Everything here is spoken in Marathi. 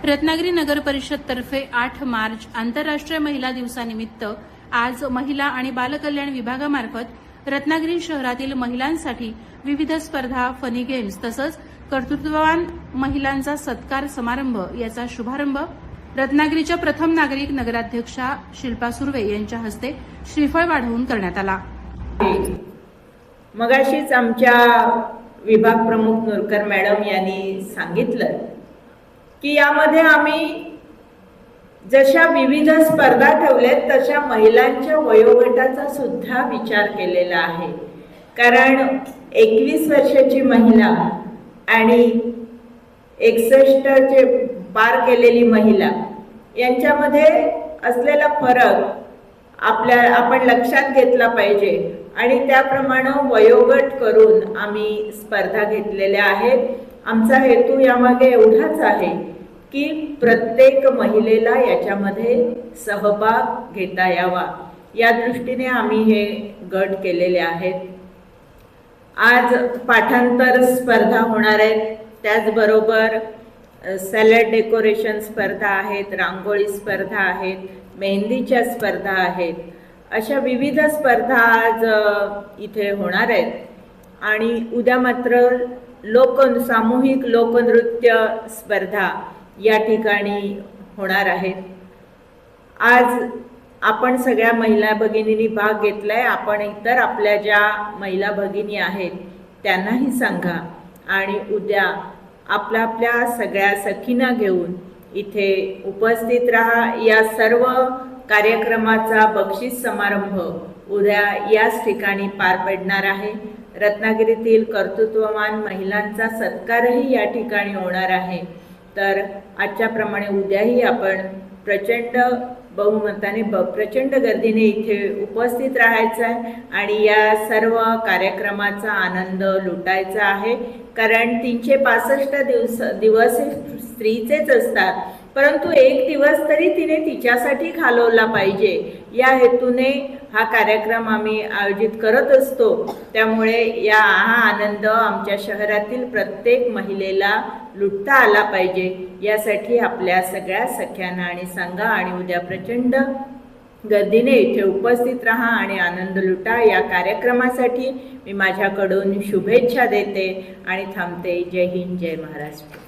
रत्नागिरी नगर परिषद तर्फे 8 मार्च आंतरराष्ट्रीय महिला दिवसानिमित्त आज महिला आणि बालकल्याण विभागामार्फत रत्नागिरी शहरातील महिलांसाठी विविध स्पर्धा, फनी गेम्स तसंच कर्तृत्ववान महिलांचा सत्कार समारंभ याचा शुभारंभ रत्नागिरीच्या प्रथम नागरिक नगराध्यक्षा शिल्पा सुर्वे यांच्या हस्ते श्रीफळ वाढवून करण्यात आला। मगाशीच आमच्या विभाग प्रमुख नूरकर मॅडम यांनी सांगितलं की यामध्ये आम्ही जशा विविध स्पर्धा ठेवल्यात तशा महिलांच्या वयोगटाचा सुद्धा विचार केलेला आहे। कारण 21 वर्षाची महिला आणि 61 पार केलेली महिला यांच्यामध्ये असलेला फरक आपण लक्षात घेतला पाहिजे आणि त्याप्रमाणे वयोगट करून आम्ही स्पर्धा घेतलेल्या आहेत। आमचा हेतू यामागे एवढाच आहे की प्रत्येक महिलेला याच्यामध्ये सहभाग घेता यावा, या दृष्टीने आम्ही हे गट केलेले आहेत। आज पाठांतर स्पर्धा होणार आहेत, त्याचबरोबर सॅलड डेकोरेशन स्पर्धा आहेत, रांगोळी स्पर्धा आहेत, मेहंदीच्या स्पर्धा आहेत। अशा विविध स्पर्धा आज इथे होणार आहेत आणि उद्या मात्र सामूहिक लोकनृत्य स्पर्धा या ठिकाणी होणार आहेत। आज आपण सगळ्या महिला भगिनींनी भाग घेतलाय। आपण इतर आपल्या ज्या महिला भगिनी आहेत त्यांनाही सांगा आणि उद्या आपल्या सगळ्या सखींना घेऊन इथे उपस्थित राहा। या सर्व कार्यक्रमाचा बक्षीस समारंभ उद्या याच ठिकाणी पार पडणार आहे। रत्नागिरीतील कर्तृत्ववान महिलांचा सत्कारही या ठिकाणी होणार आहे। तर आजच्या प्रमाणे उद्याही आपण प्रचंड बहुमताने प्रचंड गर्दीने इथे उपस्थित राहायचं आहे आणि या सर्व कार्यक्रमाचा आनंद लुटायचा आहे। कारण 365 दिवस स्त्रीचेच असतात, परंतु एक दिवस तरी तिने तिच्यासाठी घालवला पाहिजे, या हेतूने हा कार्यक्रम आम्ही आयोजित करत असतो। त्यामुळे हा आनंद आमच्या शहरातील प्रत्येक महिलेला लुटता आला पाहिजे, यासाठी आपल्या सगळ्या सख्यांना आणि सांगा आणि उद्या प्रचंड गर्दीने इथे उपस्थित राहा आणि आनंद लुटा। या कार्यक्रमासाठी मी माझ्याकडून शुभेच्छा देते आणि थांबते। जय हिंद, जय महाराष्ट्र।